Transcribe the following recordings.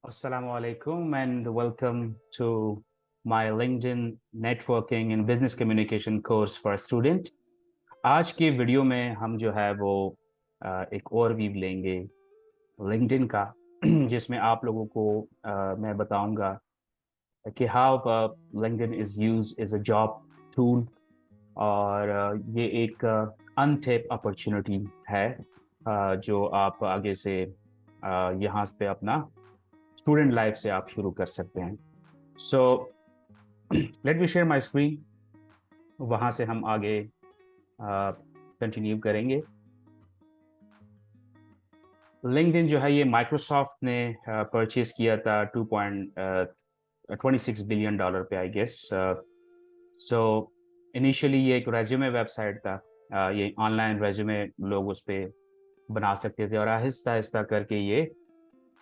Assalamu alaikum and welcome to my LinkedIn Networking and Business Communication course for a student। आज की video में हम जो है वो एक ओवरव्यू लेंगे लिंक्डइन का जिसमें आप लोगों को मैं बताऊंगा कि how LinkedIn is use as a job tool और ये एक अनटेप अपॉर्चुनिटी है जो आप आगे से यहाँ पे अपना स्टूडेंट लाइफ से आप शुरू कर सकते हैं। So let me share my screen, वहाँ से हम आगे कंटिन्यू करेंगे। लिंक्डइन जो है ये माइक्रोसॉफ्ट ने परचेज किया था 2.26 बिलियन डॉलर पे आई गेस। सो इनिशियली ये एक रेज्यूमे वेबसाइट था। ये ऑनलाइन रेज्यूमे लोग उस पर बना सकते थे और आहिस्ता आहिस्ता करके ये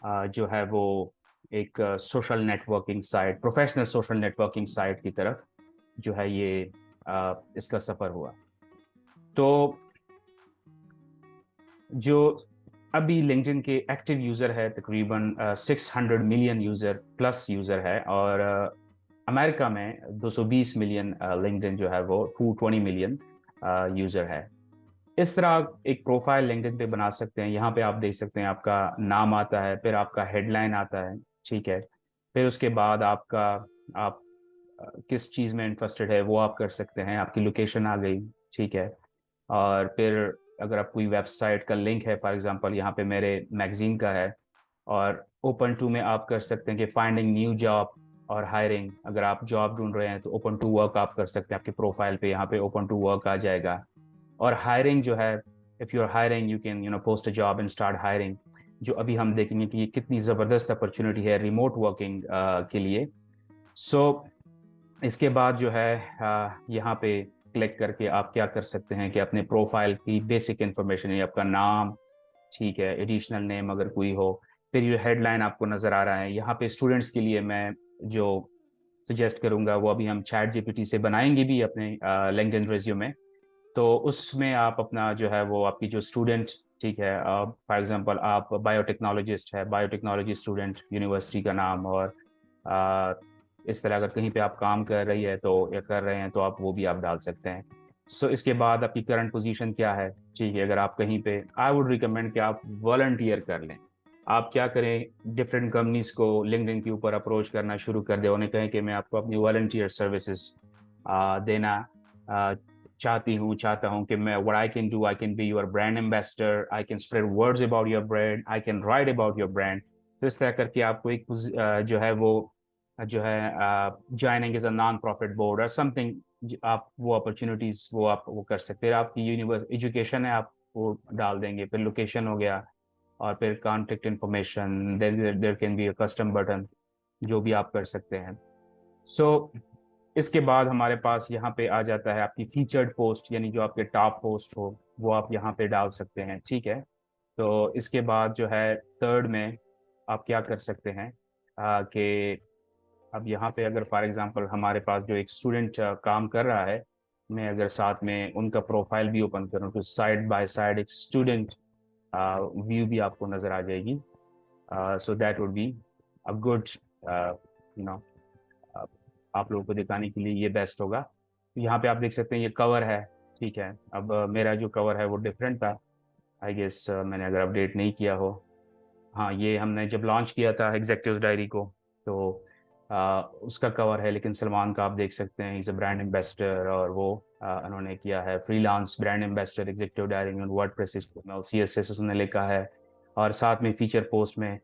जो है वो एक social networking site, professional social networking site की तरफ जो है ये इसका सफ़र हुआ। तो जो अभी लिंक्डइन के एक्टिव यूज़र है तकरीबन 600 मिलियन यूज़र प्लस यूज़र है और अमेरिका में 220 मिलियन लिंक्डइन जो है वो 220 मिलियन यूज़र है। इस तरह एक प्रोफाइल लिंक्डइन पे बना सकते हैं। यहाँ पे आप देख सकते हैं आपका नाम आता है, फिर आपका हेडलाइन आता है, ठीक है। फिर उसके बाद आपका आप किस चीज़ में इंटरेस्टेड है वो आप कर सकते हैं, आपकी लोकेशन आ गई, ठीक है। और फिर अगर आप कोई वेबसाइट का लिंक है, फॉर एग्जांपल यहाँ पे मेरे मैगजीन का है, और ओपन टू में आप कर सकते हैं कि फाइंडिंग न्यू जॉब और हायरिंग। अगर आप जॉब ढूंढ रहे हैं तो ओपन टू वर्क आप कर सकते हैं, आपके प्रोफाइल पे यहाँ पे ओपन टू वर्क आ जाएगा। और हायरिंग जो है, if you are hiring you can post a job and start hiring, जो अभी हम देखेंगे कि ये कितनी ज़बरदस्त अपॉर्चुनिटी है रिमोट वर्किंग के लिए। सो इसके बाद जो है यहाँ पे क्लिक करके आप क्या कर सकते हैं कि अपने प्रोफाइल की बेसिक इन्फॉर्मेशन है, आपका नाम, ठीक है, एडिशनल नेम अगर कोई हो। फिर ये हेडलाइन आपको नज़र आ रहा है यहाँ पे। स्टूडेंट्स के लिए मैं जो सजेस्ट करूँगा वो अभी हम चैट जीपीटी से बनाएंगे भी अपने लिंक्डइन रिज्यूमे। तो उसमें आप अपना जो है वो आपकी जो स्टूडेंट, ठीक है, फॉर एग्जांपल आप बायोटेक्नोलॉजिस्ट है, बायोटेक्नोलॉजी स्टूडेंट यूनिवर्सिटी का नाम, और आ, इस तरह अगर कहीं पे आप काम कर रही है तो या कर रहे हैं तो आप वो भी आप डाल सकते हैं। सो इसके बाद आपकी करंट पोजीशन क्या है, ठीक है। अगर आप कहीं पे, आई वुड रिकमेंड कि आप वॉलंटियर कर लें। आप क्या करें, डिफरेंट कंपनीज को लिंक्डइन के ऊपर अप्रोच करना शुरू कर दें, उन्हें कहें कि मैं आपको अपनी वॉलंटियर सर्विसेज देना चाहता हूँ कि मैं what I can do, I can be your brand ambassador, I can spread words about your brand, I can write about your brand. तो इस तरह करके आपको एक जो है वो जो है joining as a non profit board और समथिंग, आप वो अपॉर्चुनिटीज वो आप वो कर सकते हैं। आपकी यूनिवर्स एजुकेशन है आप वो डाल देंगे, फिर लोकेशन हो गया, और फिर contact information, there can be a custom button, जो भी आप कर सकते हैं। सो इसके बाद हमारे पास यहाँ पे आ जाता है आपकी फीचर्ड पोस्ट, यानी जो आपके टॉप पोस्ट हो वो आप यहाँ पे डाल सकते हैं, ठीक है। तो इसके बाद जो है थर्ड में आप क्या कर सकते हैं कि अब यहाँ पे अगर फॉर एग्जांपल हमारे पास जो एक स्टूडेंट काम कर रहा है, मैं अगर साथ में उनका प्रोफाइल भी ओपन करूँ तो साइड बाय साइड एक स्टूडेंट व्यू भी आपको नज़र आ जाएगी। So that would be a good you know आप लोगों को दिखाने के लिए ये बेस्ट होगा। यहाँ पे आप देख सकते हैं ये कवर है, ठीक है। अब मेरा जो कवर है वो डिफरेंट था आई गेस, मैंने अगर अपडेट नहीं किया हो। हाँ, ये हमने जब लॉन्च किया था एग्जेक्टिव डायरी को, तो उसका कवर है, लेकिन सलमान का आप देख सकते हैं इज़ अ ब्रांड एम्बेसडर, और वो उन्होंने किया है freelance brand ambassador executive diary में, वर्डप्रेस CSS उसने लिखा है। और साथ में फीचर पोस्ट में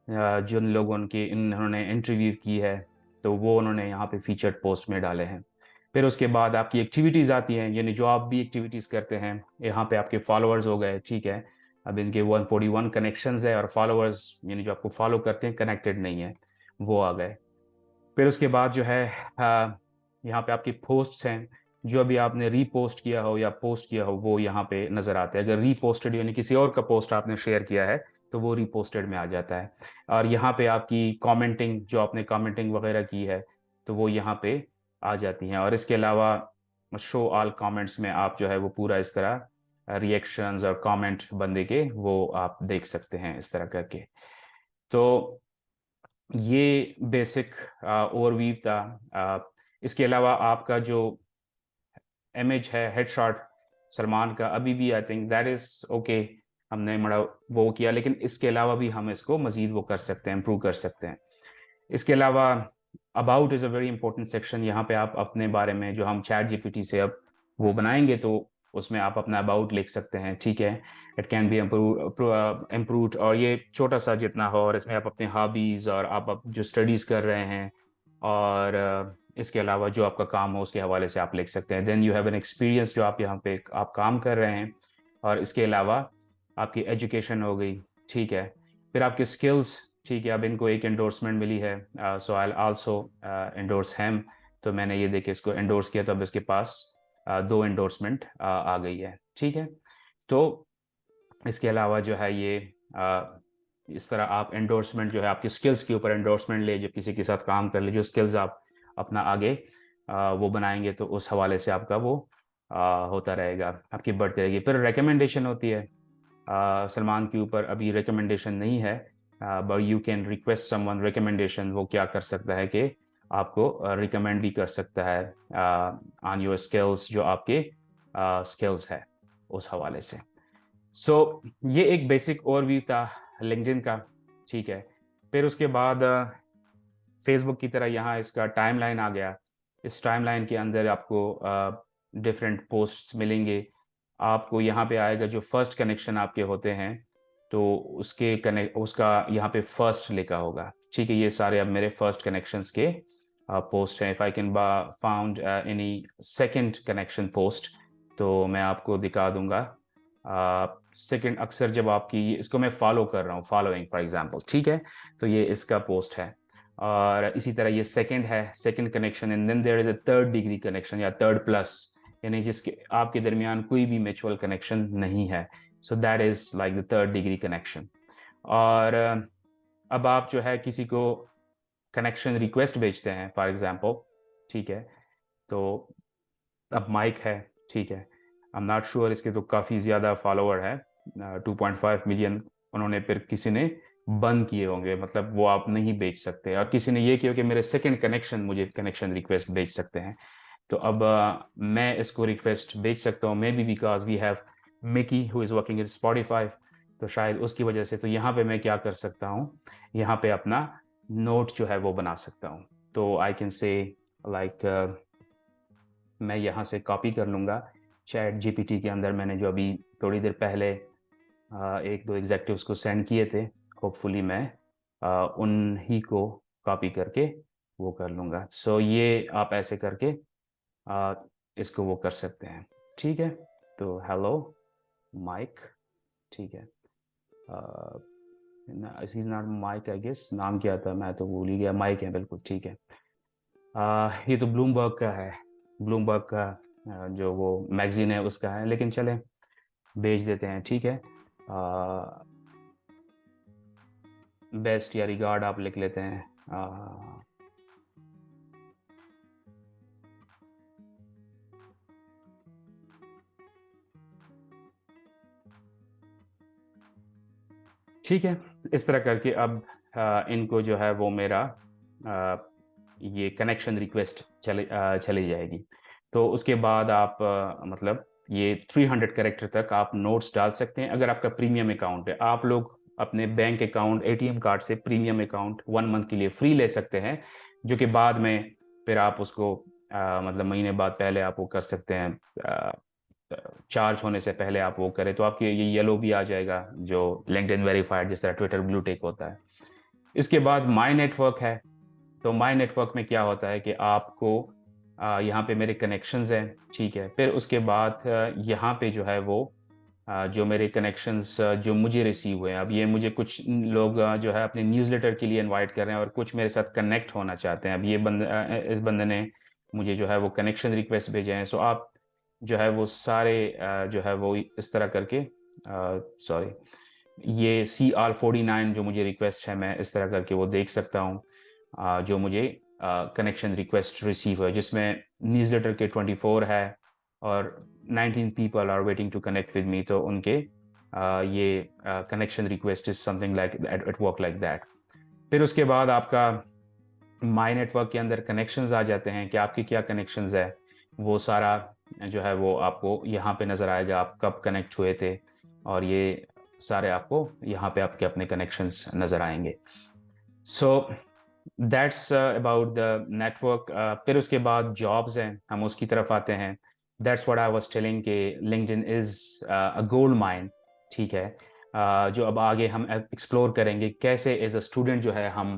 जिन लोगों की इन्होंने इंटरव्यू की है तो वो उन्होंने यहाँ पे फीचर्ड पोस्ट में डाले हैं। फिर उसके बाद आपकी एक्टिविटीज़ आती हैं, यानी जो आप भी एक्टिविटीज़ करते हैं। यहाँ पे आपके फॉलोअर्स हो गए, ठीक है। अब इनके 141 कनेक्शंस है और फॉलोअर्स यानी जो आपको फॉलो करते हैं कनेक्टेड नहीं है, वो आ गए। फिर उसके बाद जो है यहाँ पे आपकी पोस्ट्स हैं, जो अभी आपने रीपोस्ट किया हो या पोस्ट किया हो वो यहाँ पे नज़र आते हैं। अगर रीपोस्टेड यानी किसी और का पोस्ट आपने शेयर किया है तो वो रीपोस्टेड में आ जाता है। और यहाँ पे आपकी कमेंटिंग, जो आपने कमेंटिंग वगैरह की है तो वो यहाँ पे आ जाती हैं। और इसके अलावा शो ऑल कमेंट्स में आप जो है वो पूरा इस तरह रिएक्शंस और कमेंट बंदे के वो आप देख सकते हैं इस तरह करके। तो ये बेसिक ओवरव्यू था। इसके अलावा आपका जो इमेज है हेडशॉट सलमान का, अभी भी I think that is okay, हमने बड़ा वो किया, लेकिन इसके अलावा भी हम इसको मज़ीद वो कर सकते हैं, इम्प्रूव कर सकते हैं। इसके अलावा about is a very important section. यहाँ पे आप अपने बारे में, जो हम चैट जीपीटी से अब वो बनाएंगे, तो उसमें आप अपना अबाउट लिख सकते हैं, ठीक है। इट कैन बी इम्प्रूव्ड, और ये छोटा सा जितना हो, और इसमें आप अपने हॉबीज़ और आप जो स्टडीज़ कर रहे हैं, और इसके अलावा जो आपका काम हो उसके हवाले से आप लिख सकते हैं। Then you have an experience, जो आप यहाँ पे आप काम कर रहे हैं, और इसके अलावा आपकी एजुकेशन हो गई, ठीक है। फिर आपके स्किल्स, ठीक है। अब इनको एक एंडोर्समेंट मिली है, सो आई आल्सो एंडोर्स हैम। तो मैंने ये देखे इसको एंडोर्स किया, तो अब इसके पास 2 एंडोर्समेंट आ गई है, ठीक है। तो इसके अलावा जो है ये इस तरह आप एंडोर्समेंट जो है आपकी स्किल्स के ऊपर एंडोर्समेंट ले, जब किसी के साथ काम कर ले, जो स्किल्स आप अपना आगे वो बनाएंगे, तो उस हवाले से आपका वो होता रहेगा, आपकी बढ़ती रहेगी। फिर रिकमेंडेशन होती है। सलमान के ऊपर अभी रिकमेंडेशन नहीं है, but you can request someone recommendation. वो क्या कर सकता है कि आपको रिकमेंड भी कर सकता है ऑन योर स्किल्स, जो आपके स्किल्स है उस हवाले से। सो ये एक बेसिक ओवरव्यू था लिंक्डइन का, ठीक है। फिर उसके बाद फेसबुक की तरह यहाँ इसका टाइमलाइन आ गया। इस टाइमलाइन के अंदर आपको डिफरेंट पोस्ट्स मिलेंगे। आपको यहाँ पे आएगा जो फर्स्ट कनेक्शन आपके होते हैं, तो उसका यहाँ पे फर्स्ट लिखा होगा, ठीक है। ये सारे अब मेरे फर्स्ट कनेक्शंस के पोस्ट हैं। If I can found any second connection post, तो मैं आपको दिखा दूंगा। सेकंड अक्सर जब आपकी इसको मैं फॉलो कर रहा हूँ, फॉलोइंग फॉर एग्जांपल, ठीक है, तो ये इसका पोस्ट है। और इसी तरह ये सेकंड है, second connection, and then there is a third degree connection या थर्ड प्लस, यानी जिसके आपके दरमियान कोई भी म्यूचुअल कनेक्शन नहीं है। So that is like the third degree connection. और अब आप जो है किसी को कनेक्शन रिक्वेस्ट भेजते हैं फॉर एग्जांपल, ठीक है। तो अब माइक है, ठीक है। आई एम नॉट श्योर, इसके तो काफ़ी ज़्यादा फॉलोअर है, 2.5 मिलियन। उन्होंने फिर किसी ने बंद किए होंगे, मतलब वो आप नहीं बेच सकते। और किसी ने ये किया कि मेरे सेकंड कनेक्शन मुझे कनेक्शन रिक्वेस्ट भेज सकते हैं। तो अब मैं इसको रिक्वेस्ट भेज सकता हूँ, maybe because we have Mickey who is working in Spotify, तो शायद उसकी वजह से। तो यहाँ पे मैं क्या कर सकता हूँ, यहाँ पे अपना नोट जो है वो बना सकता हूँ। तो आई कैन से लाइक मैं यहाँ से कॉपी कर लूँगा चैट जीपीटी के अंदर। मैंने जो अभी थोड़ी देर पहले एक दो एग्जेक्टिव्स को सेंड किए थे, होपफुली मैं उन्हीं को कॉपी करके वो कर लूँगा। सो ये आप ऐसे करके आ, इसको वो कर सकते हैं, ठीक है। तो हेलो माइक, ठीक है। Is not mic I guess, नाम क्या था मैं तो भूल ही गया। माइक है, बिल्कुल ठीक है। ये तो ब्लूमबर्ग का है, ब्लूमबर्ग का जो वो मैगजीन है उसका है, लेकिन चले भेज देते हैं, ठीक है। बेस्ट या रिगार्ड आप लिख लेते हैं। ठीक है, इस तरह करके अब इनको जो है वो मेरा ये कनेक्शन रिक्वेस्ट चली जाएगी। तो उसके बाद आप मतलब ये 300 कैरेक्टर तक आप नोट्स डाल सकते हैं। अगर आपका प्रीमियम अकाउंट है, आप लोग अपने बैंक अकाउंट एटीएम कार्ड से प्रीमियम अकाउंट 1 मंथ के लिए फ्री ले सकते हैं, जो कि बाद में फिर आप उसको मतलब महीने बाद पहले आप वो कर सकते हैं। चार्ज होने से पहले आप वो करें तो आपके ये येलो भी आ जाएगा, जो लिंक्डइन वेरीफाइड, जिस तरह ट्विटर ब्लू टिक होता है। इसके बाद माई नेटवर्क है। तो माई नेटवर्क में क्या होता है कि आपको यहाँ पे मेरे कनेक्शंस हैं, ठीक है। फिर उसके बाद यहाँ पे जो है वो जो मेरे कनेक्शंस जो मुझे रिसीव हुए हैं, अब ये मुझे कुछ लोग जो है अपने न्यूज़लेटर के लिए इनवाइट कर रहे हैं, और कुछ मेरे साथ कनेक्ट होना चाहते हैं। अब ये इस बंदे ने मुझे जो है वो कनेक्शन रिक्वेस्ट भेजे हैं। सो आप जो है वो सारे जो है वो इस तरह करके, सॉरी, ये CR49 जो मुझे रिक्वेस्ट है, मैं इस तरह करके वो देख सकता हूँ जो मुझे कनेक्शन रिक्वेस्ट रिसीव है, जिसमें न्यूज़लेटर के 24 है और 19 people are waiting to connect with me. तो उनके ये connection request is something like it work like that. फिर उसके बाद आपका माई नेटवर्क के अंदर कनेक्शंस आ जाते हैं कि आपके क्या कनेक्शंस है, वो सारा जो है वो आपको यहाँ पे नज़र आएगा, आप कब कनेक्ट हुए थे, और ये सारे आपको यहाँ पे आपके अपने कनेक्शंस नज़र आएंगे। So that's about the network. फिर उसके बाद जॉब्स हैं, हम उसकी तरफ आते हैं। That's what I was telling कि LinkedIn is a gold mine, ठीक है। जो अब आगे हम एक्सप्लोर करेंगे कैसे एज अ स्टूडेंट जो है हम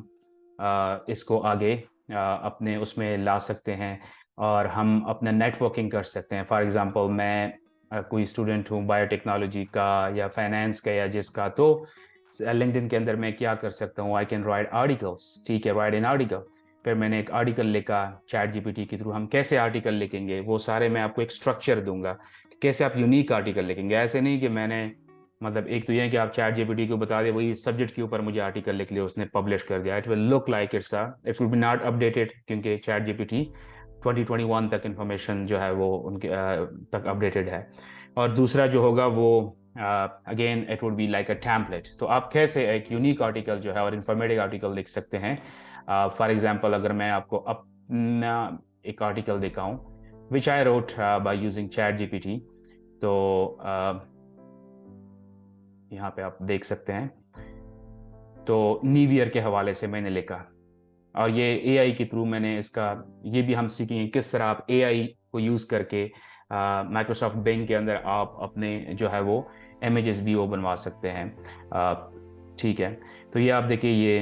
इसको आगे अपने उसमें ला सकते हैं, और हम अपना नेटवर्किंग कर सकते हैं। फॉर एग्जांपल मैं कोई स्टूडेंट हूँ बायोटेक्नोलॉजी का या फाइनेंस का या जिसका, तो लिंक्डइन के अंदर मैं क्या कर सकता हूँ, आई कैन राइट आर्टिकल्स, ठीक है, राइट इन आर्टिकल। फिर मैंने एक आर्टिकल लिखा चैट जीपीटी के थ्रू, हम कैसे आर्टिकल लिखेंगे वो सारे मैं आपको एक स्ट्रक्चर दूंगा कि कैसे आप यूनिक आर्टिकल लिखेंगे। ऐसे नहीं कि मैंने मतलब एक तो ये है कि आप चैट जीपीटी को बता दे वही सब्जेक्ट के ऊपर मुझे आर्टिकल लिख लिया, उसने पब्लिश कर दिया, it will look like it will be not updated, क्योंकि चैट जीपीटी 2021 तक इंफॉर्मेशन जो है वो उनके तक अपडेटेड है। और दूसरा जो होगा वो again it would be like a template. तो आप कैसे एक यूनिक आर्टिकल जो है और इंफॉर्मेटिव आर्टिकल लिख सकते हैं। फॉर एग्जांपल अगर मैं आपको अपना एक आर्टिकल दिखाऊं which I wrote by using ChatGPT, तो यहाँ पे आप देख सकते हैं। तो न्यू ईयर के हवाले से मैंने लिखा, और ये एआई के थ्रू मैंने इसका, ये भी हम सीखेंगे किस तरह आप एआई को यूज़ करके माइक्रोसॉफ्ट बिंग के अंदर आप अपने जो है वो इमेजेस भी वो बनवा सकते हैं, ठीक है। तो ये आप देखिए, ये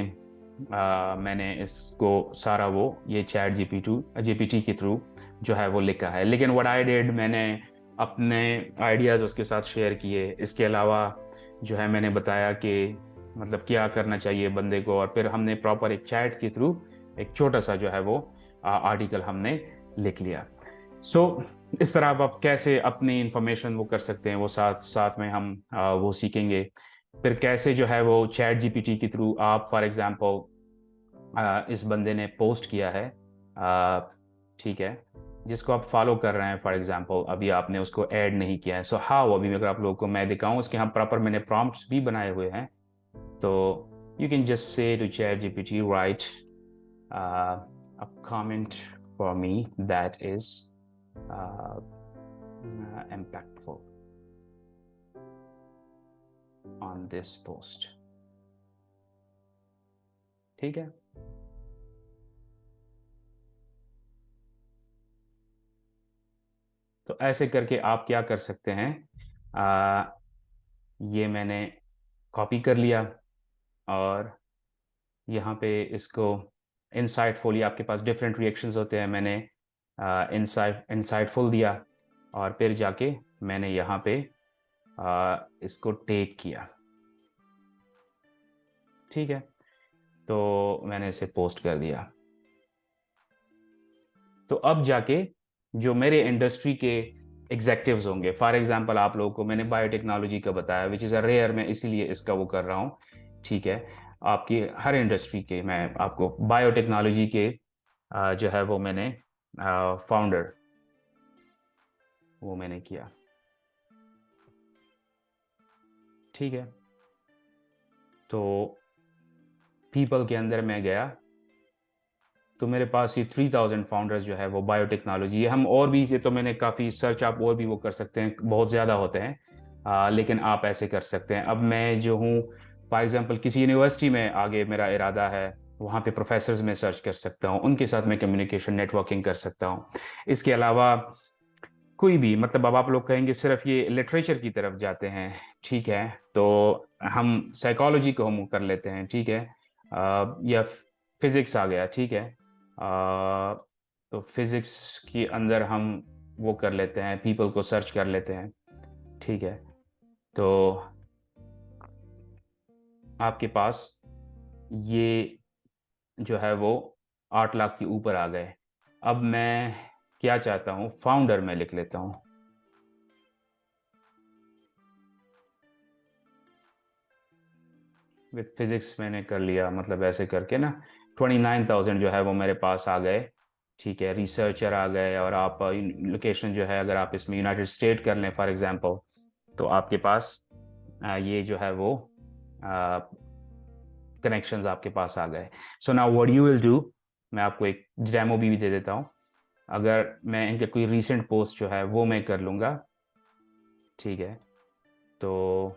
मैंने इसको सारा वो ये चैट जीपीटी के थ्रू जो है वो लिखा है। लेकिन व्हाट आई डिड, मैंने अपने आइडियाज़ उसके साथ शेयर किए। इसके अलावा जो है मैंने बताया कि मतलब क्या करना चाहिए बंदे को, और फिर हमने प्रॉपर एक चैट के थ्रू एक छोटा सा जो है वो आर्टिकल हमने लिख लिया। सो इस तरह आप कैसे अपनी इंफॉर्मेशन वो कर सकते हैं, वो साथ साथ में हम वो सीखेंगे। फिर कैसे जो है वो चैट जीपीटी के थ्रू आप फॉर एग्जांपल इस बंदे ने पोस्ट किया है, ठीक है, जिसको आप फॉलो कर रहे हैं, फॉर एग्जांपल अभी आपने उसको ऐड नहीं किया है। सो हाउ, अभी अगर आप लोगों को मैं दिखाऊं, उसके यहाँ प्रॉपर मैंने प्रॉम्प्ट्स भी बनाए हुए हैं। तो you can just say to ChatGPT, write a comment for me that is impactful on this post, ठीक है। तो ऐसे करके आप क्या कर सकते हैं, ये मैंने कॉपी कर लिया, और यहाँ पे इसको इंसाइटफुल, आपके पास डिफरेंट रिएक्शंस होते हैं, मैंने इंसाइटफुल दिया, और फिर जाके मैंने यहाँ पे इसको टेक किया, ठीक है। तो मैंने इसे पोस्ट कर दिया। तो अब जाके जो मेरे इंडस्ट्री के एग्जेक्टिव्स होंगे, फॉर एग्जांपल आप लोगों को मैंने बायोटेक्नोलॉजी का बताया विच इज़ अ रेयर, मैं इसीलिए इसका वो कर रहा हूँ, ठीक है। आपकी हर इंडस्ट्री के मैं आपको बायोटेक्नोलॉजी के जो है वो मैंने फाउंडर वो मैंने किया, ठीक है। तो पीपल के अंदर मैं गया, तो मेरे पास ये 3000 फाउंडर्स जो है वो बायोटेक्नोलॉजी है। हम और भी, ये तो मैंने काफ़ी सर्च आप और भी वो कर सकते हैं, बहुत ज़्यादा होते हैं, लेकिन आप ऐसे कर सकते हैं। अब मैं जो हूँ फॉर एग्जांपल किसी यूनिवर्सिटी में आगे मेरा इरादा है, वहाँ पे प्रोफेसर्स में सर्च कर सकता हूँ, उनके साथ मैं कम्युनिकेशन नेटवर्किंग कर सकता हूँ। इसके अलावा कोई भी, मतलब अब आप लोग कहेंगे सिर्फ ये लिटरेचर की तरफ जाते हैं, ठीक है, तो हम साइकोलॉजी को हम कर लेते हैं, ठीक है, या फिजिक्स आ गया, ठीक है। तो फिजिक्स के अंदर हम वो कर लेते हैं, पीपल को सर्च कर लेते हैं, ठीक है। तो आपके पास ये जो है वो 8 लाख के ऊपर आ गए। अब मैं क्या चाहता हूँ, फाउंडर में लिख लेता हूँ, विथ फिजिक्स मैंने कर लिया, मतलब ऐसे करके ना 29,000 जो है वो मेरे पास आ गए, ठीक है, रिसर्चर आ गए। और आप लोकेशन जो है अगर आप इसमें यूनाइटेड स्टेट कर लें फॉर एग्जांपल, तो आपके पास ये जो है वो कनेक्शंस आपके पास आ गए। So now what you will do, मैं आपको एक डेमो भी दे देता हूँ। अगर मैं इनके कोई रीसेंट पोस्ट जो है वो मैं कर लूँगा, ठीक है, तो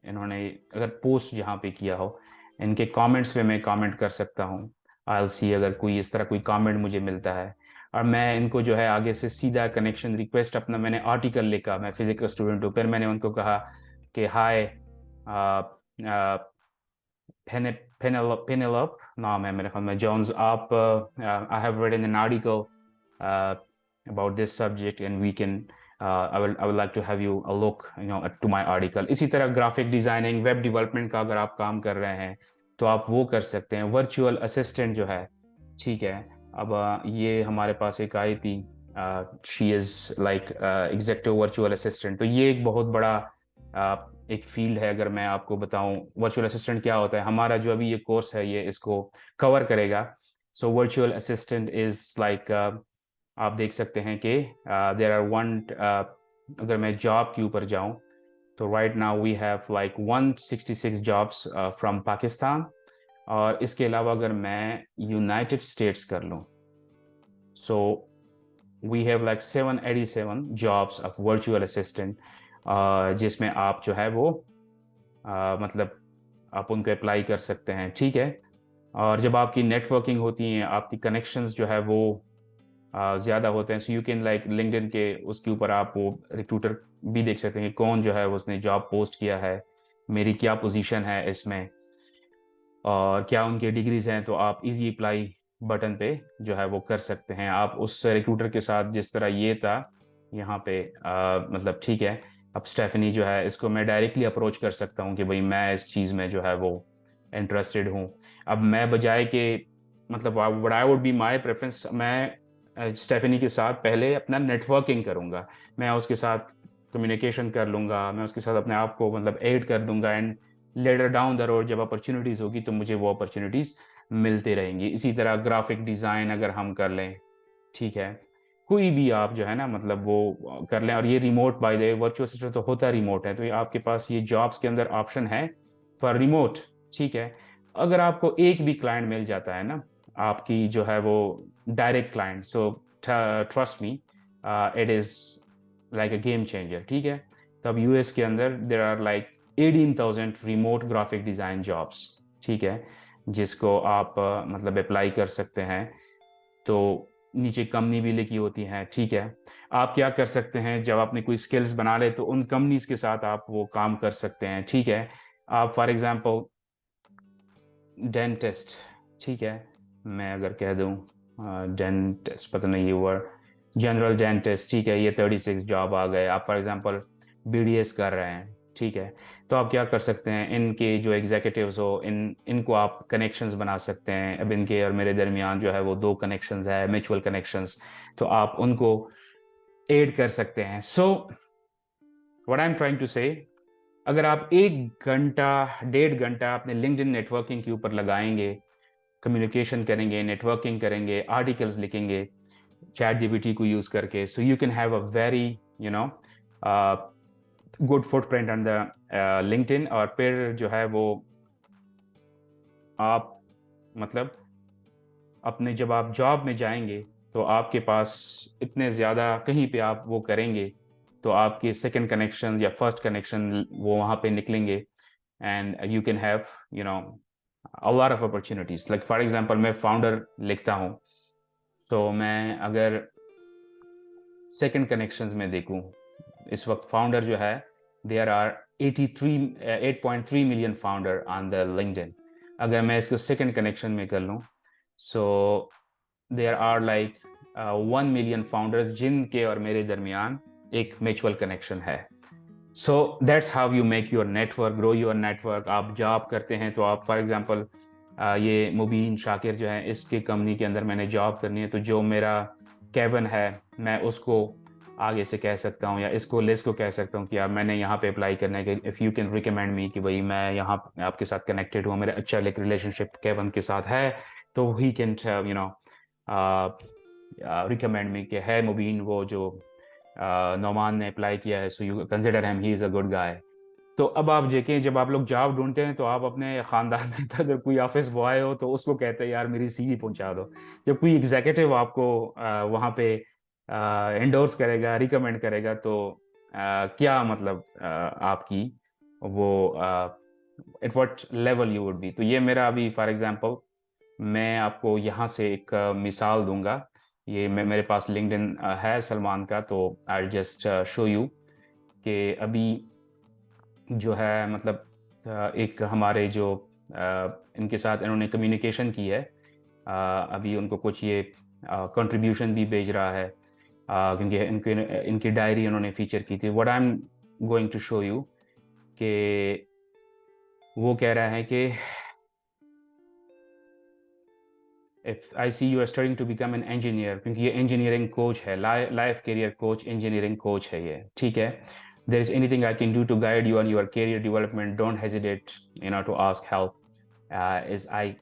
इन्होंने अगर पोस्ट जहाँ पे किया हो, इनके कमेंट्स पे मैं कमेंट कर सकता हूँ। आई सी अगर कोई इस तरह कोई कमेंट मुझे मिलता है, और मैं इनको जो है आगे से सीधा कनेक्शन रिक्वेस्ट, अपना मैंने आर्टिकल लिखा, मैं फिजिकल स्टूडेंट हूँ, फिर मैंने उनको कहा कि हाय पेनेलोप नाम है मेरे ख्याल में, जोन्स, आप I have written an article about this subject and we can I would like to have you a look to my article। इसी तरह ग्राफिक डिजाइनिंग, वेब डेवलपमेंट का अगर आप काम कर रहे हैं तो आप वो कर सकते हैं। वर्चुअल असिस्टेंट जो है, ठीक है, अब ये हमारे पास एक आई थी, she is like executive virtual assistant. तो ये एक बहुत बड़ा एक फील्ड है। अगर मैं आपको बताऊं वर्चुअल असिस्टेंट क्या होता है, हमारा जो अभी ये कोर्स है ये इसको कवर करेगा। So virtual assistant is like, आप देख सकते हैं कि देयर आर वन, अगर मैं जॉब के ऊपर जाऊं तो right now we have like 166 jobs from Pakistan. और इसके अलावा अगर मैं यूनाइटेड स्टेट्स कर लूं, so we have like 787 jobs of virtual assistant, जिसमें आप जो है वो मतलब आप उनको अप्लाई कर सकते हैं, ठीक है। और जब आपकी नेटवर्किंग होती है, आपकी कनेक्शंस जो है वो ज़्यादा होते हैं, so you can like LinkedIn के उसके ऊपर आप वो रिक्रूटर भी देख सकते हैं कि कौन जो है उसने जॉब पोस्ट किया है, मेरी क्या पोजीशन है इसमें, और क्या उनके डिग्रीज हैं। तो आप इजी अप्लाई बटन पे जो है वो कर सकते हैं। आप उस रिक्रूटर के साथ जिस तरह ये था यहाँ पे मतलब, ठीक है, अब स्टेफनी जो है इसको मैं डायरेक्टली अप्रोच कर सकता हूँ कि भाई मैं इस चीज़ में जो है वो इंटरेस्टेड हूँ। अब मैं बजाय के मतलब what I would be my preference, मैं स्टेफनी के साथ पहले अपना नेटवर्किंग करूँगा, मैं उसके साथ कम्युनिकेशन कर लूँगा, मैं उसके साथ अपने आप को मतलब ऐड कर दूँगा, and later down the road जब अपॉर्चुनिटीज़ होगी तो मुझे वो अपॉर्चुनिटीज़ मिलते रहेंगी। इसी तरह ग्राफिक डिज़ाइन अगर हम कर लें, ठीक है, कोई भी आप जो है ना मतलब वो कर लें। और ये remote, by the way virtual assistant तो होता रिमोट है, तो ये आपके पास ये जॉब्स के अंदर ऑप्शन है फॉर रिमोट, ठीक है। अगर आपको एक भी क्लाइंट मिल जाता है ना, आपकी जो है वो direct client, so trust me, it is like a game changer, ठीक है। तब यूएस के अंदर there are like 18,000 remote graphic design jobs, ठीक है, जिसको आप मतलब अप्लाई कर सकते हैं। तो नीचे कंपनी भी लिखी होती हैं, ठीक है। आप क्या कर सकते हैं, जब आपने कोई स्किल्स बना ले तो उन कंपनीज के साथ आप वो काम कर सकते हैं, ठीक है। आप फॉर एग्जांपल डेंटिस्ट, ठीक है, मैं अगर कह दूं डेंटिस्ट, पता नहीं ये वर्ड, जनरल डेंटिस्ट, ठीक है, ये 36 जॉब आ गए। आप फॉर एग्जांपल बीडीएस कर रहे हैं, ठीक है, तो आप क्या कर सकते हैं, इनके जो एग्जीक्यूटिव्स हो इनको आप कनेक्शंस बना सकते हैं। अब इनके और मेरे दरमियान जो है वो 2 कनेक्शंस है, म्यूचुअल कनेक्शंस, तो आप उनको ऐड कर सकते हैं। So what I am trying to say, अगर आप 1 घंटा 1.5 घंटा अपने लिंक्डइन नेटवर्किंग के ऊपर लगाएंगे, कम्युनिकेशन करेंगे, नेटवर्किंग करेंगे, आर्टिकल्स लिखेंगे चैट जीपीटी को यूज़ करके, so you can have a very you know good footprint on the LinkedIn. और फिर जो है वो आप मतलब अपने जब आप जॉब में जाएंगे तो आपके पास इतने ज़्यादा कहीं पे आप वो करेंगे तो आपके सेकंड कनेक्शन या फर्स्ट कनेक्शन वो वहाँ पे निकलेंगे, and you can have you know a lot of opportunities. Like for example मैं फाउंडर लिखता हूँ, तो मैं अगर सेकंड कनेक्शंस में देखूँ, इस वक्त फाउंडर जो है there are 8.3 million founder on the LinkedIn. अगर मैं इसको सेकंड कनेक्शन में कर लूँ, so there are like 1 million founders जिनके और मेरे दरमियान एक म्यूचुअल कनेक्शन है। So that's how you make your network, grow your network. आप जॉब करते हैं तो आप फॉर एग्जांपल ये मुबीन शाकिर जो है, इसके कंपनी के अंदर मैंने जॉब करनी है, तो जो मेरा केवन है मैं उसको आगे से कह सकता हूँ, या इसको लिस को कह सकता हूँ कि यार मैंने यहाँ पे अप्लाई करना है, कि इफ़ यू कैन रिकमेंड मी, कि भाई मैं यहाँ आपके साथ कनेक्टेड हूँ, मेरा अच्छा एक रिलेशनशिप केवन के साथ है, तो he can you know recommend मी कि है मुबीन वो जो नौमान ने अप्लाई किया है, so you consider him, he is a good guy. तो अब आप देखें, जब आप लोग जॉब ढूंढते हैं तो आप अपने ख़ानदान में अगर कोई ऑफिस बॉय हो तो उसको कहते हैं यार मेरी सीवी पहुंचा दो। जब कोई एग्जीक्यूटिव आपको वहाँ पे इंडोर्स करेगा, रिकमेंड करेगा, तो क्या मतलब आपकी वो at what level you would be. तो ये मेरा अभी फॉर एग्जांपल मैं आपको यहाँ से एक मिसाल दूंगा। ये मेरे पास लिंक्डइन है सलमान का, तो आई जस्ट शो यू कि अभी जो है मतलब एक हमारे जो इनके साथ इन्होंने कम्युनिकेशन की है, अभी उनको कुछ ये कंट्रीब्यूशन भी भेज रहा है, क्योंकि इनके इनकी डायरी उन्होंने फीचर की थी। What I am going to show you कि वो कह रहा है कि if I see you are studying to become an engineer, क्योंकि ये इंजीनियरिंग कोच है, life career coach, engineering coach है ये, ठीक है। There is anything I can do to guide you on your career development, don't hesitate to ask help, is I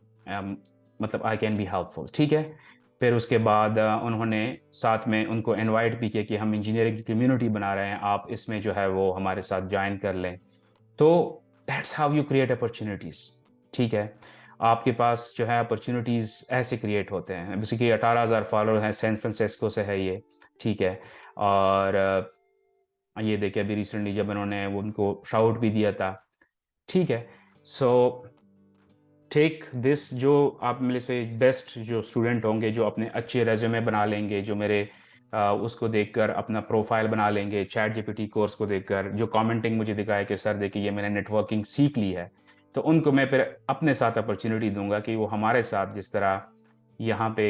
मतलब I can be helpful, ठीक है। फिर उसके बाद उन्होंने साथ में उनको इनवाइट भी किया कि हम इंजीनियरिंग की कम्युनिटी बना रहे हैं, आप इसमें जो है वो हमारे साथ ज्वाइन कर लें। तो that's how you create opportunities, ठीक है। आपके पास जो है अपॉर्चुनिटीज़ ऐसे क्रिएट होते हैं। बेसिकली 18,000 फॉलोअर हैं, सैन फ्रांसिस्को से है ये, ठीक है। और ये देखिए अभी रिसेंटली जब उन्होंने उनको शाउट भी दिया था, ठीक है। सो टेक दिस, जो आप में से बेस्ट जो स्टूडेंट होंगे जो अपने अच्छे रेज्यूमे बना लेंगे, जो मेरे उसको देखकर अपना प्रोफाइल बना लेंगे, चैट जीपीटी कोर्स को देखकर, जो कमेंटिंग मुझे दिखाए कि सर देखिए ये मैंने नेटवर्किंग सीख ली है, तो उनको मैं फिर अपने साथ अपॉर्चुनिटी दूंगा कि वो हमारे साथ जिस तरह यहाँ पे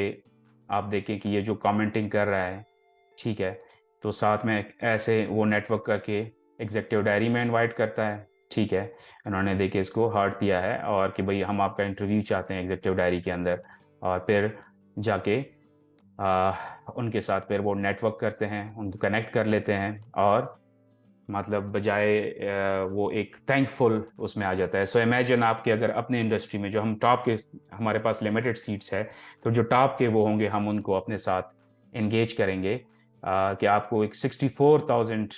आप देखें कि ये जो कमेंटिंग कर रहा है, ठीक है, तो साथ में ऐसे वो नेटवर्क करके एग्जेक्टिव डायरी में इनवाइट करता है, ठीक है। उन्होंने देखिए इसको हार्ट दिया है और कि भाई हम आपका इंटरव्यू चाहते हैं एग्जेक्टिव डायरी के अंदर, और फिर जाके उनके साथ फिर वो नेटवर्क करते हैं, उनको कनेक्ट कर लेते हैं, और मतलब बजाय वो एक थैंकफुल उसमें आ जाता है। सो इमेजिन आपके अगर अपने इंडस्ट्री में जो हम टॉप के, हमारे पास लिमिटेड सीट्स है, तो जो टॉप के वो होंगे हम उनको अपने साथ एंगेज करेंगे, कि आपको एक 64,000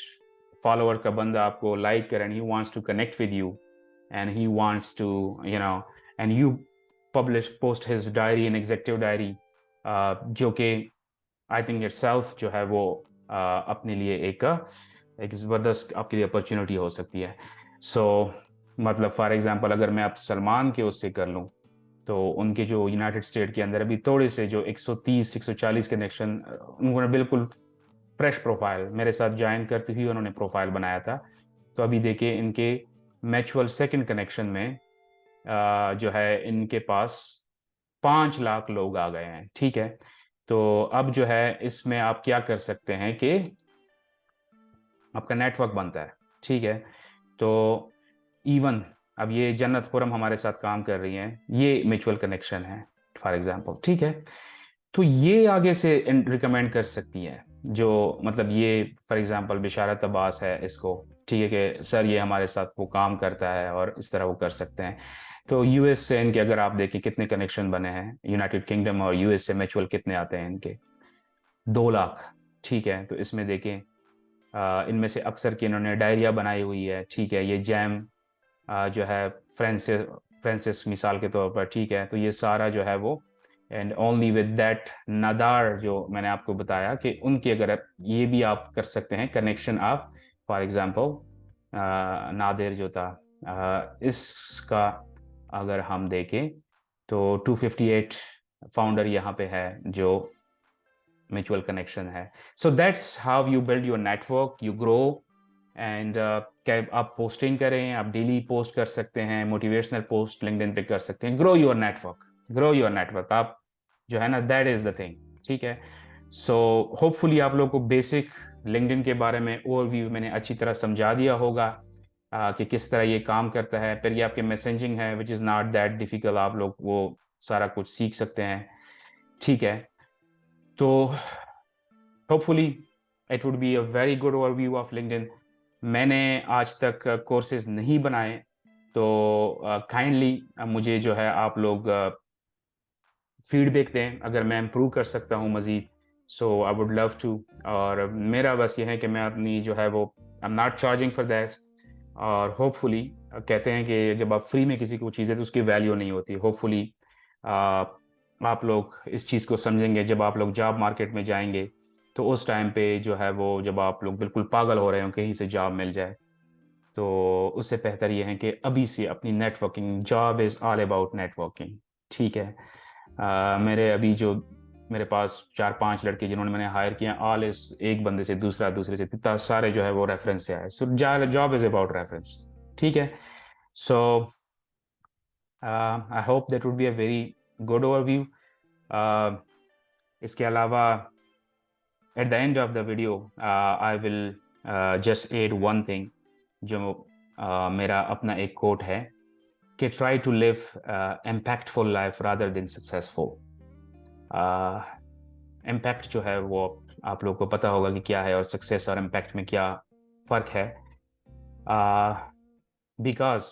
फॉलोअर का बंदा आपको लाइक करे and he wants to connect with you and he wants to and you publish post his diary in executive diary, जो कि आई थिंक इटसेल्फ जो है वो अपने लिए एक ज़बरदस्त आपके लिए अपॉर्चुनिटी हो सकती है। सो मतलब फॉर एग्जांपल अगर मैं आप सलमान के उससे कर लूँ, तो उनके जो यूनाइटेड स्टेट के अंदर अभी थोड़े से जो 130 140 कनेक्शन, उन्होंने बिल्कुल फ्रेश प्रोफाइल मेरे साथ ज्वाइन करते हुए उन्होंने प्रोफाइल बनाया था। तो अभी देखिए इनके म्यूचुअल सेकंड कनेक्शन में जो है इनके पास 5 लाख लोग आ गए हैं, ठीक है। तो अब जो है इसमें आप क्या कर सकते हैं कि आपका नेटवर्क बनता है, ठीक है। तो इवन अब ये जन्नत फोरम हमारे साथ काम कर रही हैं, ये म्यूचुअल कनेक्शन है फॉर एग्जांपल, ठीक है। तो ये आगे से रिकमेंड कर सकती है, जो मतलब ये फॉर एग्जांपल बिशारत अब्बास है इसको, ठीक है, कि सर ये हमारे साथ वो काम करता है और इस तरह वो कर सकते हैं। तो यूएस से इनके अगर आप देखें कितने कनेक्शन बने हैं, यूनाइटेड किंगडम और यूएस से म्यूचुअल कितने आते हैं इनके, 2 लाख, ठीक है। तो इसमें देखें इनमें से अक्सर की इन्होंने डायरिया बनाई हुई है, ठीक है। ये जैम जो है फ्रांसिस फ्रांसिस मिसाल के तौर पर, ठीक है। तो ये सारा जो है वो, एंड ओनली विद दैट नादार जो मैंने आपको बताया कि उनकी अगर ये भी आप कर सकते हैं connection of for example Nadir जो था, इसका अगर हम देखें तो 258 फाउंडर यहाँ पे है जो म्यूचुअल कनेक्शन है। So that's how you build your network, you grow, and क्या आप पोस्टिंग करें, आप डेली पोस्ट कर सकते हैं, मोटिवेशनल पोस्ट लिंक्डइन पे कर सकते हैं, grow your network, grow your network, आप जो है ना, दैट इज द थिंग, ठीक है। सो होपफुली आप लोगों को बेसिक लिंक्डइन के बारे में ओवरव्यू मैंने अच्छी तरह समझा दिया होगा, कि किस तरह ये काम करता है। फिर ये आपके मैसेजिंग है which is not that difficult, आप लोग वो सारा कुछ सीख सकते हैं, ठीक है। तो hopefully it would be a very good overview of LinkedIn. मैंने आज तक कोर्सेज नहीं बनाए, तो काइंडली मुझे जो है आप लोग फीडबैक दें अगर मैं इम्प्रूव कर सकता हूँ मज़ीद, सो आई वुड लव टू। और मेरा बस ये है कि मैं अपनी जो है वो, I am not charging for that, और होपफुली कहते हैं कि जब आप फ्री में किसी को चीज़ें तो उसकी वैल्यू नहीं होती। होपफुली आप लोग इस चीज़ को समझेंगे जब आप लोग जॉब मार्केट में जाएंगे, तो उस टाइम पे जो है वो जब आप लोग बिल्कुल पागल हो रहे हो कहीं से जॉब मिल जाए, तो उससे बेहतर ये है कि अभी से अपनी networking, job is all about networking. ठीक है। मेरे अभी जो मेरे पास 4-5 लड़के जिन्होंने मैंने हायर किए, ऑल इज एक बंदे से दूसरा, दूसरे से इतना सारे जो है वो रेफरेंस से आए। So job is about reference. ठीक है। So I hope that would be a very good overview. इसके अलावा at the end of the video I will just add one thing, जो मेरा अपना एक कोट है कि try to live impactful life rather than successful. Impact जो है वो आप लोगों को पता होगा कि क्या है, और सक्सेस और इम्पैक्ट में क्या फ़र्क है। Because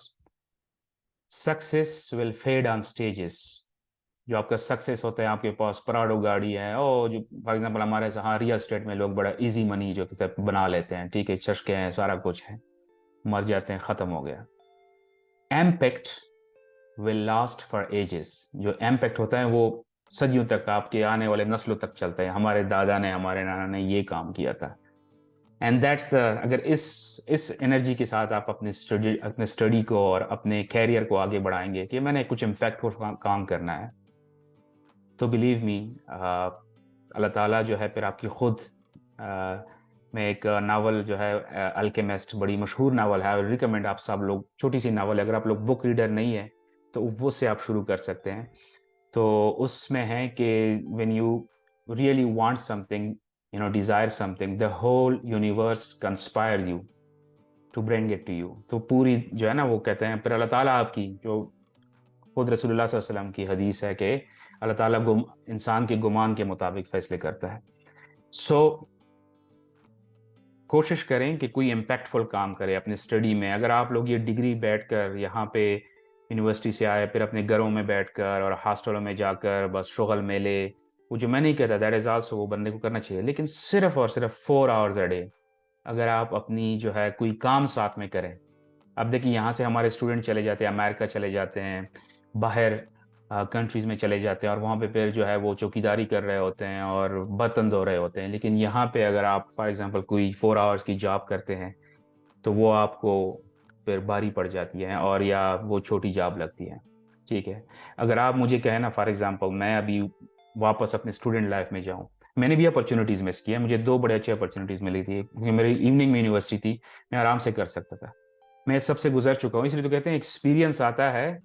success will fade on stages. जो आपका सक्सेस होता है, आपके पास पराडो गाड़ी है, ओ जो फॉर एग्जांपल हमारे यहाँ रियल एस्टेट में लोग बड़ा इजी मनी जो कि बना लेते हैं, ठीक है, चस्के हैं, सारा कुछ है, मर जाते हैं, ख़त्म हो गया। Impact will last for ages. जो इम्पैक्ट होता है वो सदियों तक, आपके आने वाले नस्लों तक चलता है। हमारे दादा ने, हमारे नाना ने ये काम किया था। एंड दैट्स द, अगर इस एनर्जी के साथ आप अपने स्टडी को और अपने कैरियर को आगे बढ़ाएंगे कि मैंने कुछ इम्पैक्टफुल काम करना है, तो बिलीव मी, अल्लाह ताला जो है फिर आपकी खुद मैं एक नावल जो है अल्केमिस्ट, बड़ी मशहूर नावल है, आई रिकमेंड आप सब लोग, छोटी सी नावल है, अगर आप लोग बुक रीडर नहीं है तो वो से आप शुरू कर सकते हैं। तो उसमें है कि when you really want something, you know, desire something, the whole universe conspire you to bring it to you. तो पूरी जो है ना, वो कहते हैं फिर अल्लाह ताला आपकी, जो खुद रसूलुल्लाह सल्लल्लाहु अलैहि वसल्लम की हदीस है कि अल्लाह ताला इंसान के गुमान के मुताबिक फ़ैसले करता है। सो कोशिश करें कि कोई इम्पैक्टफुल काम करें अपने स्टडी में। अगर आप लोग ये डिग्री बैठकर यहाँ पे यूनिवर्सिटी से आए, फिर अपने घरों में बैठकर और हॉस्टलों में जाकर बस शुगल मेले, वो जो मैं नहीं कहता, दैट इज़ आल्सो, वो बंदे को करना चाहिए, लेकिन सिर्फ और सिर्फ 4 आवर्स अ डे अगर आप अपनी जो है कोई काम साथ में करें। अब देखिए, यहाँ से हमारे स्टूडेंट चले जाते हैं, अमेरिका चले जाते हैं, बाहर कंट्रीज़ में चले जाते हैं, और वहाँ पे फिर जो है वो चौकीदारी कर रहे होते हैं और बर्तन धो रहे होते हैं। लेकिन यहाँ पे अगर आप फॉर एग्जांपल कोई 4 आवर्स की जॉब करते हैं, तो वो आपको फिर भारी पड़ जाती है, और या वो छोटी जॉब लगती है। ठीक है। अगर आप मुझे कहें ना, फॉर एग्जांपल मैं अभी वापस अपने स्टूडेंट लाइफ में जाऊँ, मैंने भी अपॉर्चुनिटीज़ मिस की है, मुझे 2 बड़े अच्छी अपॉर्चुनिटीज़ मिली थी, क्योंकि मेरी इवनिंग में यूनिवर्सिटी थी, मैं आराम से कर सकता था। मैं सबसे गुजर चुका हूँ, इसलिए तो कहते हैं एक्सपीरियंस आता है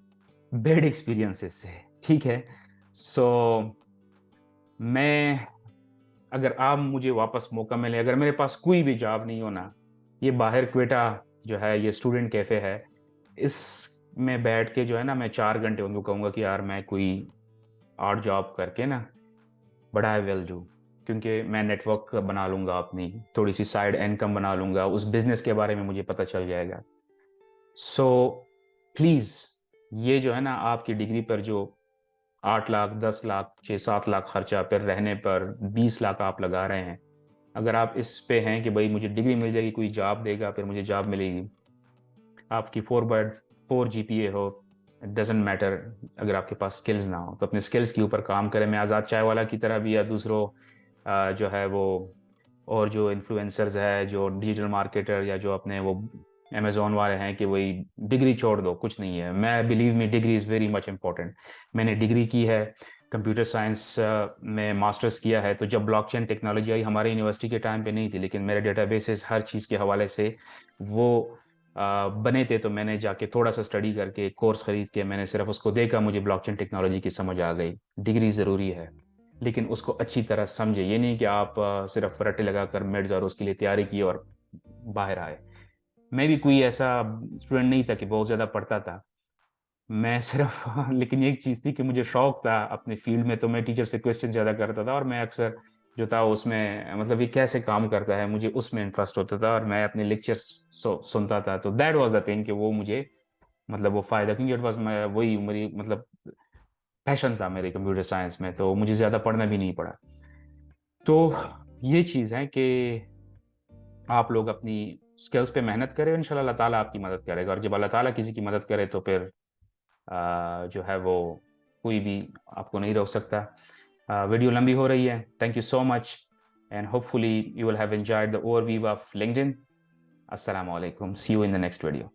बैड एक्सपीरियंसेस से। ठीक है। सो मैं, अगर आप मुझे वापस मौका मिले, अगर मेरे पास कोई भी जॉब नहीं हो ना, ये बाहर क्वेटा जो है, ये स्टूडेंट कैफ़े है, इसमें बैठ के जो है ना, मैं 4 घंटे उनको कहूँगा कि यार मैं कोई और जॉब करके ना बड़ा आई विल डू, क्योंकि मैं नेटवर्क बना लूँगा, अपनी थोड़ी सी साइड इनकम बना लूँगा, उस बिज़नेस के बारे में मुझे पता चल जाएगा। सो प्लीज़, ये जो है ना, आपकी डिग्री पर जो 8 लाख, 10 लाख, 6-7 लाख खर्चा, फिर रहने पर 20 लाख आप लगा रहे हैं, अगर आप इस पे हैं कि भाई मुझे डिग्री मिल जाएगी, कोई जॉब देगा, फिर मुझे जॉब मिलेगी, आपकी 4/4 जीपीए हो, इट डज़न्ट मैटर। अगर आपके पास स्किल्स ना हो, तो अपने स्किल्स के ऊपर काम करें। मैं आज़ाद चाय वाला की तरह भी, या दूसरों जो है वो, और जो इन्फ्लुएंसर्स है, जो डिजिटल मार्केटर, या जो अपने वो अमेज़न वाले हैं, कि वही डिग्री छोड़ दो, कुछ नहीं है। मैं believe me, degree is very much important. मैंने डिग्री की है, कंप्यूटर साइंस में मास्टर्स किया है। तो जब ब्लॉकचेन टेक्नोलॉजी आई, हमारे यूनिवर्सिटी के टाइम पे नहीं थी, लेकिन मेरे डेटाबेसेस हर चीज़ के हवाले से वो बने थे। तो मैंने जाके थोड़ा सा स्टडी करके, कोर्स ख़रीद के, मैंने सिर्फ उसको देखा, मुझे ब्लॉकचेन टेक्नोलॉजी की समझ आ गई। डिग्री ज़रूरी है, लेकिन उसको अच्छी तरह समझे। ये नहीं कि आप सिर्फ रट्टे लगाकर मिड्स और उसके लिए तैयारी की और बाहर आए। मैं भी कोई ऐसा स्टूडेंट नहीं था कि बहुत ज़्यादा पढ़ता था। मैं सिर्फ लेकिन एक चीज़ थी कि मुझे शौक था अपने फील्ड में, तो मैं टीचर से क्वेश्चन ज़्यादा करता था, और मैं अक्सर जो था उसमें, मतलब ये कैसे काम करता है, मुझे उसमें इंटरेस्ट होता था, और मैं अपने लेक्चर्स सुनता था। तो दैट वाज द थिंग कि वो मुझे, मतलब वो फ़ायदा, क्योंकि इट वाज मैं वही मेरी, मतलब पैशन था मेरे कंप्यूटर साइंस में, तो मुझे ज़्यादा पढ़ना भी नहीं पड़ा। तो ये चीज़ है कि आप लोग अपनी स्किल्स पे मेहनत करें, इंशाल्लाह अल्लाह ताला आपकी मदद करेगा। और जब अल्लाह ताला किसी की मदद करे तो फिर जो है वो कोई भी आपको नहीं रोक सकता। वीडियो लंबी हो रही है। Thank you so much and hopefully you will have enjoyed the overview of LinkedIn. अस्सलाम वालेकुम, see you in the next video.